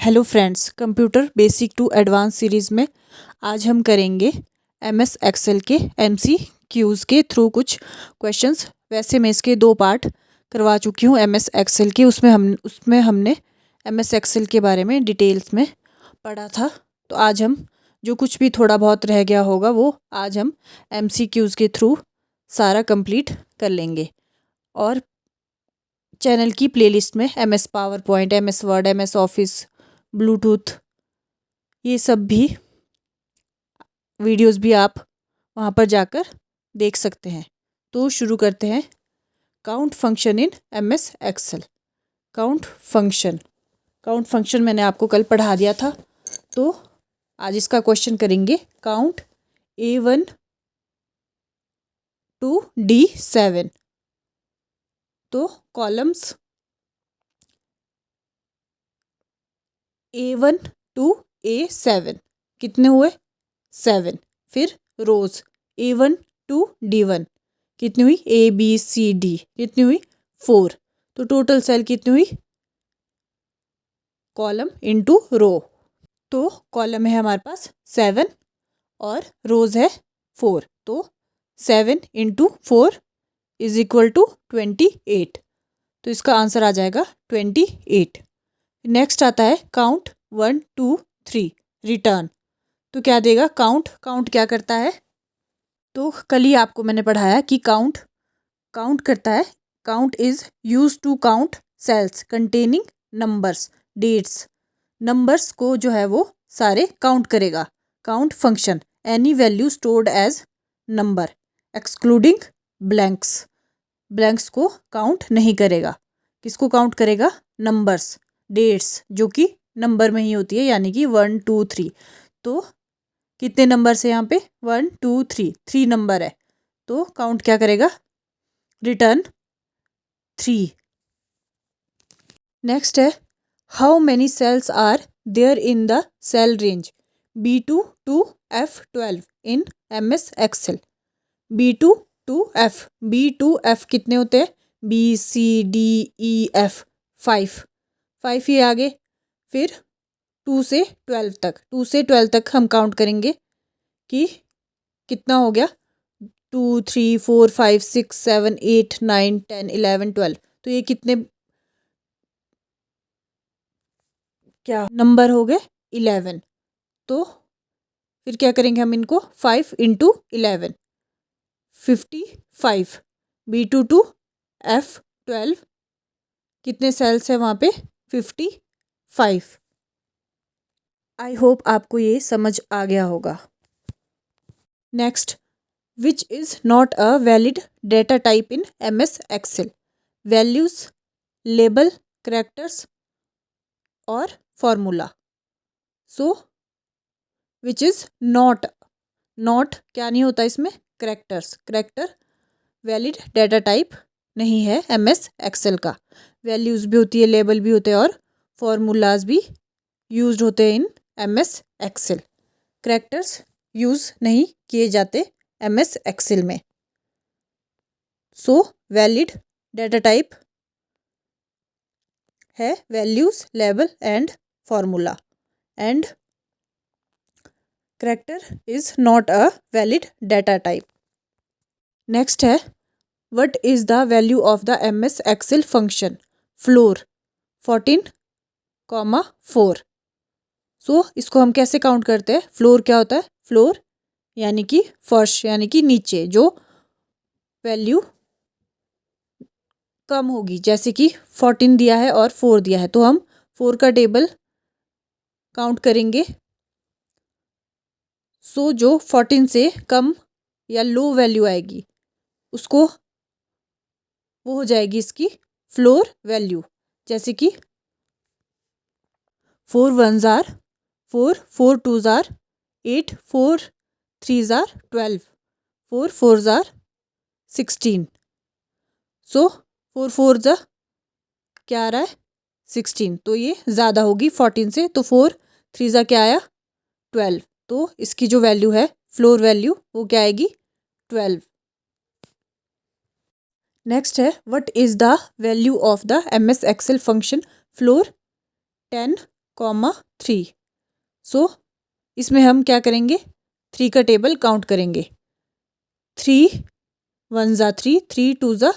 Hello friends, computer basic to advance series में आज हम करेंगे एमएस एक्सेल के एमसीक्यूज़ के थ्रू कुछ क्वेश्चंस। वैसे मैं इसके 2 पार्ट करवा चुकी हूँ एमएस एक्सेल के। उसमें हमने एमएस एक्सेल के बारे में डिटेल्स में पढ़ा था। तो आज हम जो कुछ भी थोड़ा बहुत रह गया होगा वो आज हम एमसीक्यूज़ के थ्रू सारा कंप्लीट कर लेंगे। और चैनल की प्लेलिस्ट में MS power point, MS word, MS office, Bluetooth, ये सब भी वीडियोस भी आप वहाँ पर जाकर देख सकते हैं। तो शुरू करते हैं। Count function in MS Excel. Count function मैंने आपको कल पढ़ा दिया था, तो आज इसका क्वेश्चन करेंगे। Count A1 to D7। तो कॉलम्स A1 to A7 कितने हुए? 7। फिर रोज A1 to D1 कितनी हुई? ABCD कितनी हुई? 4। तो टोटल सेल कितनी हुई? कॉलम इनटू रो। तो कॉलम है हमारे पास 7 और रोज है 4। तो 7 इंटू 4 इज इक्वल टू 28। तो इसका आंसर आ जाएगा 28। नेक्स्ट आता है काउंट 1 2 3 रिटर्न। तो क्या देगा? काउंट क्या करता है? तो कल ही आपको मैंने पढ़ाया कि काउंट करता है। Count is use to count cells containing numbers, dates. Numbers को जो है वो सारे काउंट करेगा। Count function any value stored as number excluding blanks को काउंट नहीं करेगा। किसको काउंट करेगा? नंबर्स, डेट्स जो कि नंबर में ही होती है, यानी कि 1 2 3। तो कितने नंबर्स है यहाँ पे? 1 2 3, 3 नंबर है। तो काउंट क्या करेगा? रिटर्न 3। नेक्स्ट है how many cells are there in the cell range B2 to F12 in MS Excel. B2 to F कितने होते हैं? BCDEF 5 ये आगे। फिर 2 से 12 तक हम काउंट करेंगे कि कितना हो गया? 2 3 4 5 6 7 8 9 10 11 12। तो ये कितने क्या नंबर हो गए? 11। तो फिर क्या करेंगे हम इनको? 5 इंटू 11 55। B2 to F12 कितने सेल्स है वहाँ पे? 55। आई होप आपको ये समझ आ गया होगा। Next, which is not a valid data type in MS Excel? Values, label, characters और formula. So which is not क्या नहीं होता इसमें? करैक्टर वैलिड डेटा टाइप नहीं है MS एक्सेल का। वैल्यूज भी होती है, लेबल भी होते हैं और फॉर्मूलाज भी यूज्ड होते हैं in MS Excel. Characters use नहीं किए जाते MS एक्सेल में। सो वैलिड डेटा टाइप है values, label and formula, and character is not a valid data type. Next है what is the value of the MS Excel function floor 14,4। सो इसको हम कैसे काउंट करते हैं? फ्लोर क्या होता है? फ्लोर यानी कि फर्श, यानी कि नीचे जो वैल्यू कम होगी, जैसे कि 14 दिया है और 4 दिया है, तो हम 4 का टेबल काउंट करेंगे। सो जो 14 से कम या लो वैल्यू आएगी उसको वो हो जाएगी इसकी फ्लोर वैल्यू। जैसे कि 4 1s are 4, 4 2s are 8, 4 3s are 12, 4 4s are 16। So 4 4 क्या आ रहा है? 16। तो ये ज़्यादा होगी 14 से, तो 4 3 क्या आया? 12। तो इसकी जो वैल्यू है फ्लोर वैल्यू वो क्या आएगी? 12। नेक्स्ट है what is the value of the MS Excel function floor 10 3। सो इसमें हम क्या करेंगे, 3 का टेबल काउंट करेंगे। 3 1 ज़ा 3, 3 2 ज़ा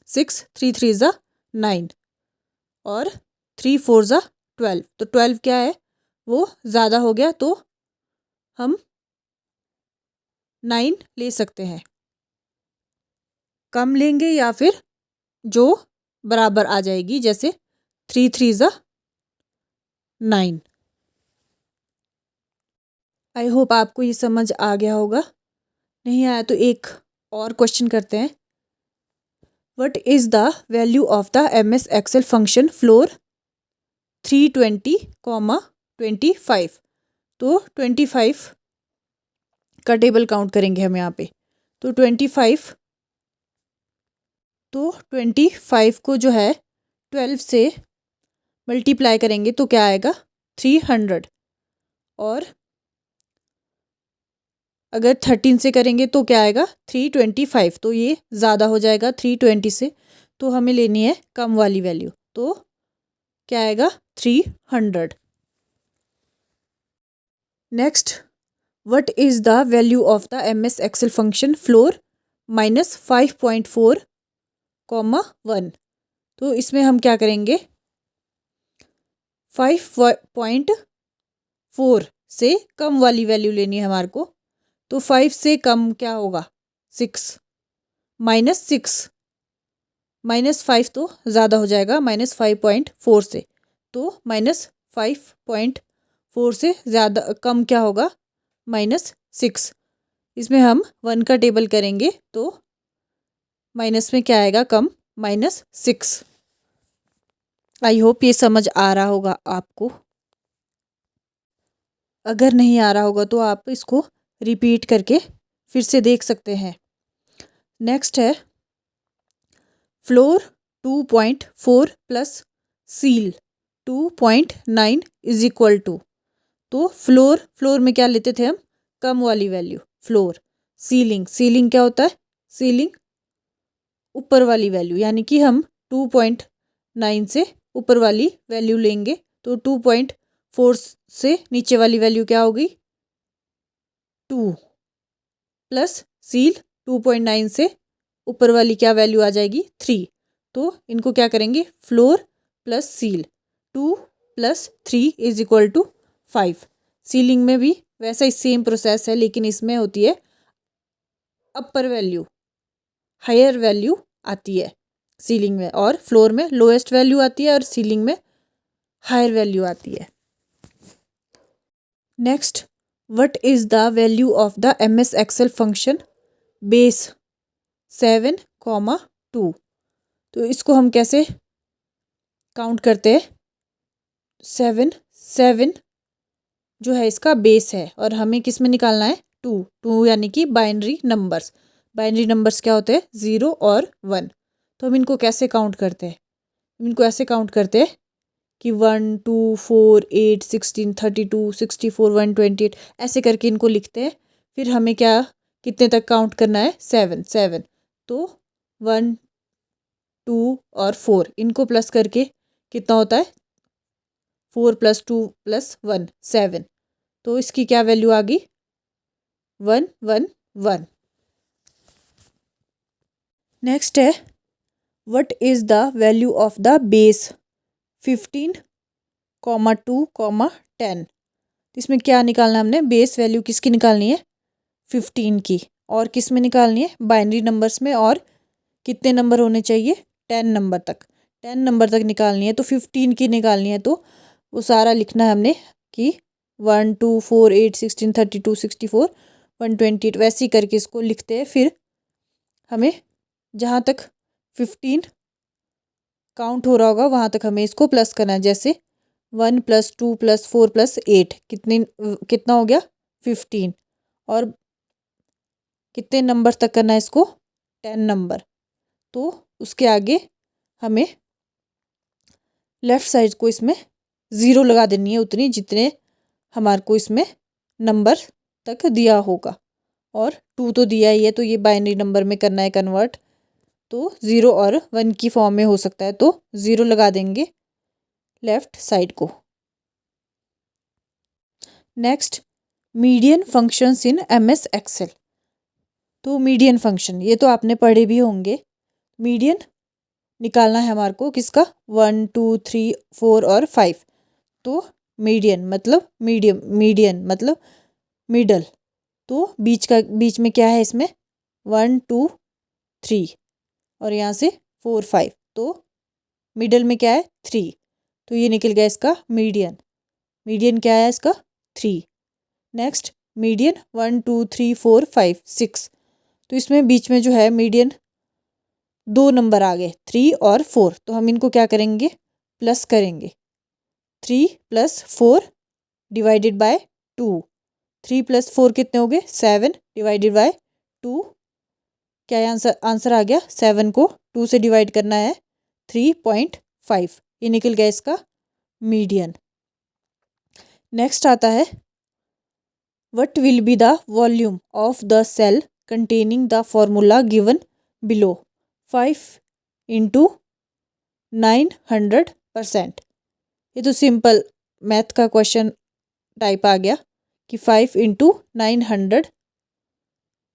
6, 3 3 ज़ा 9 और 3 4 ज़ा 12। तो 12 क्या है, वो ज़्यादा हो गया, तो हम 9 ले सकते हैं। कम लेंगे या फिर जो बराबर आ जाएगी, जैसे 3 3 ज़ा 9। आई होप आपको ये समझ आ गया होगा। नहीं आया तो एक और क्वेश्चन करते हैं। What is the value of the MS Excel function floor 320, 25। तो 25 का टेबल काउंट करेंगे हम यहाँ पे। तो 25 को जो है 12 से मल्टीप्लाई करेंगे तो क्या आएगा, 300। और अगर 13 से करेंगे तो क्या आएगा, 325। तो ये ज़्यादा हो जाएगा 320 से, तो हमें लेनी है कम वाली वैल्यू। तो क्या आएगा, 300। Next, what is the value of the MS Excel function floor -5.4, 1। तो इसमें हम क्या करेंगे, 5.4 से कम वाली वैल्यू लेनी है हमारे को। तो 5 से कम क्या होगा, 6, -6, -5 तो ज़्यादा हो जाएगा -5.4 से। तो -5.4 से ज़्यादा कम क्या होगा, -6। इसमें हम 1 का टेबल करेंगे तो माइनस में क्या आएगा, कम, -6। आई होप ये समझ आ रहा होगा आपको। अगर नहीं आ रहा होगा तो आप इसको रिपीट करके फिर से देख सकते हैं। नेक्स्ट है floor 2.4 plus ceil 2.9 is equal to. तो फ्लोर में क्या लेते थे हम, कम वाली वैल्यू फ्लोर। सीलिंग क्या होता है, सीलिंग ऊपर वाली वैल्यू, यानी कि हम 2.9 से ऊपर वाली वैल्यू लेंगे। तो 2.4 से नीचे वाली वैल्यू क्या होगी, 2 प्लस सील 2.9 से ऊपर वाली क्या वैल्यू आ जाएगी, 3। तो इनको क्या करेंगे, floor plus ceil 2 + 3 is equal to 5। Ceiling में भी वैसा ही सेम प्रोसेस है, लेकिन इसमें होती है अपर वैल्यू, हायर वैल्यू आती है सीलिंग में, और फ्लोर में लोएस्ट वैल्यू आती है और सीलिंग में हायर वैल्यू आती है। Next, what is the value of the MS Excel function base 7, 2। तो इसको हम कैसे काउंट करते हैं, 7 जो है इसका बेस है, और हमें किस में निकालना है, 2 यानी कि बाइनरी नंबर्स क्या होते हैं, 0 और 1। तो हम इनको कैसे काउंट करते हैं, इनको ऐसे काउंट करते हैं कि 1 2 4 8 16 32 64 128 ऐसे करके इनको लिखते हैं। फिर हमें क्या, कितने तक काउंट करना है, 7। तो 1 2 और 4 इनको प्लस करके कितना होता है, 4 + 2 + 1 7। तो इसकी क्या वैल्यू आ गई, 1 1 1। नेक्स्ट है what is the value of the base 15, 2, 10। इसमें क्या निकालना है हमने, बेस वैल्यू किसकी निकालनी है, 15 की, और किस में निकालनी है, बाइनरी नंबर्स में, और कितने नंबर होने चाहिए, 10 नंबर तक निकालनी है। तो 15 की निकालनी है, तो वो सारा लिखना है हमने कि 1 2 4 8 16 32 64 128 वैसे ही करके इसको लिखते हैं। फिर हमें जहाँ तक 15 काउंट हो रहा होगा वहाँ तक हमें इसको प्लस करना है। जैसे 1 + 2 + 4 + 8 कितना हो गया, 15। और कितने नंबर तक करना है इसको, 10 नंबर। तो उसके आगे हमें लेफ़्ट साइड को इसमें 0 लगा देनी है, उतनी जितने हमारे को इसमें नंबर तक दिया होगा। और 2 तो दिया ही है, तो ये बाइनरी नंबर में करना है कन्वर्ट, तो 0 और 1 की फॉर्म में हो सकता है, तो 0 लगा देंगे लेफ़्ट साइड को। Next, median functions in MS Excel. तो मीडियन फंक्शन ये तो आपने पढ़े भी होंगे। मीडियन निकालना है हमारे को किसका, 1 2 3 4 और 5। तो मीडियन मतलब मीडियम, मीडियन मतलब मिडल। तो बीच में क्या है इसमें, 1 2 3 और यहाँ से 4 5। तो मिडल में क्या है, 3। तो ये निकल गया इसका मीडियन। मीडियन क्या है इसका, 3। Next, median 1 2 3 4 5 6। तो इसमें बीच में जो है मीडियन 2 नंबर आ गए, 3 और 4। तो हम इनको क्या करेंगे, प्लस करेंगे। 3 + 4 डिवाइडेड बाय 2। 3 + 4 कितने हो गए, 7 डिवाइडेड बाय 2। क्या आंसर आ गया, 7 को 2 से डिवाइड करना है, 3.5। ये निकल गया इसका मीडियन। नेक्स्ट आता है, what will be the volume of the cell containing the formula given below, 5 × 900%। ये तो सिंपल मैथ का क्वेश्चन टाइप आ गया कि 5 × 900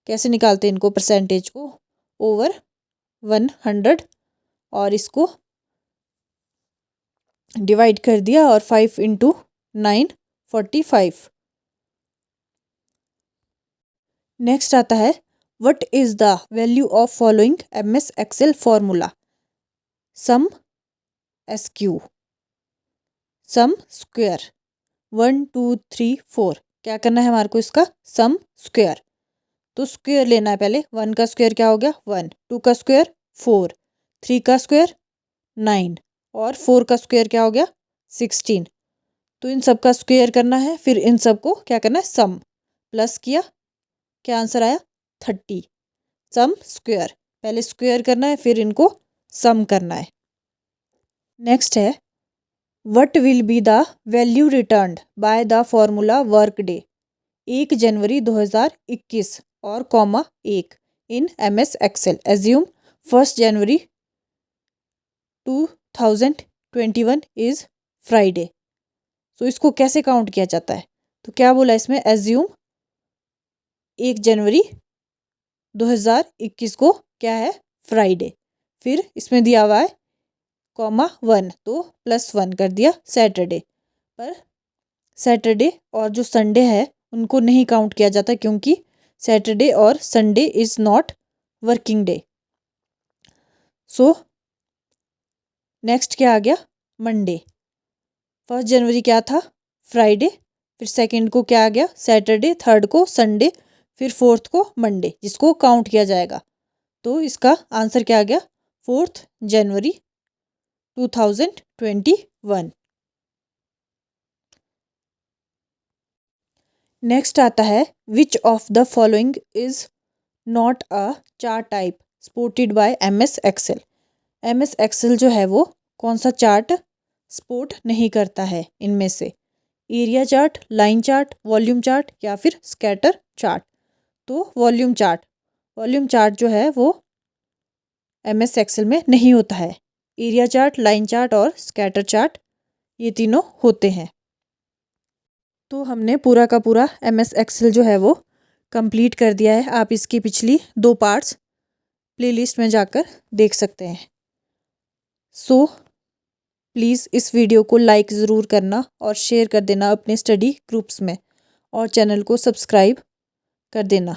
कैसे निकालते हैं इनको, परसेंटेज को, ओवर 100 और इसको डिवाइड कर दिया और 5 × 9 45। नेक्स्ट आता है, what is the value of following MS Excel formula, sum SQ, sum square, 1 2 3 4। क्या करना है हमारे को, इसका सम स्क्वायर। तो स्क्वायर लेना है पहले। 1 का स्क्वायर क्या हो गया, 1। 2 का स्क्वायर 4। 3 का स्क्वायर 9 और 4 का स्क्वायर क्या हो गया, 16। तो इन सब का स्क्वायर करना है, फिर इन सब को क्या करना है, सम। प्लस किया, क्या आंसर आया, 30। सम स्क्वायर, पहले स्क्वायर करना है फिर इनको सम करना है। नेक्स्ट है, what will be the value returned by the formula work day 1 January 2021 और comma 1 in MS Excel, assume 1 January 2021 is Friday. तो इसको कैसे काउंट किया जाता है, तो क्या बोला इसमें, एज्यूम 1 जनवरी 2021 को क्या है, फ्राइडे। फिर इसमें दिया हुआ है कॉमा 1, तो +1 कर दिया सैटरडे। पर सैटरडे और जो संडे है उनको नहीं काउंट किया जाता, क्योंकि सैटरडे और Sunday is not working day. So next क्या आ गया, मंडे। 1 जनवरी क्या था, फ्राइडे। फिर सेकंड को क्या आ गया, सैटरडे। थर्ड को संडे। फिर फोर्थ को मंडे, जिसको काउंट किया जाएगा। तो इसका आंसर क्या आ गया, 4 जनवरी 2021। नेक्स्ट आता है, which of the following is not a chart type supported by MS Excel. MS Excel जो है वो कौन सा चार्ट सपोर्ट नहीं करता है इनमें से, area chart, line chart, volume chart या फिर स्कैटर चार्ट। तो वॉल्यूम चार्ट जो है वो MS एक्सेल में नहीं होता है। एरिया चार्ट, लाइन चार्ट और स्कैटर चार्ट ये तीनों होते हैं। तो हमने पूरा का पूरा MS एक्सेल जो है वो कंप्लीट कर दिया है। आप इसकी पिछली 2 पार्ट्स प्लेलिस्ट में जाकर देख सकते हैं। सो प्लीज़ इस वीडियो को लाइक ज़रूर करना और शेयर कर देना अपने स्टडी ग्रुप्स में, और चैनल को सब्सक्राइब कर देना।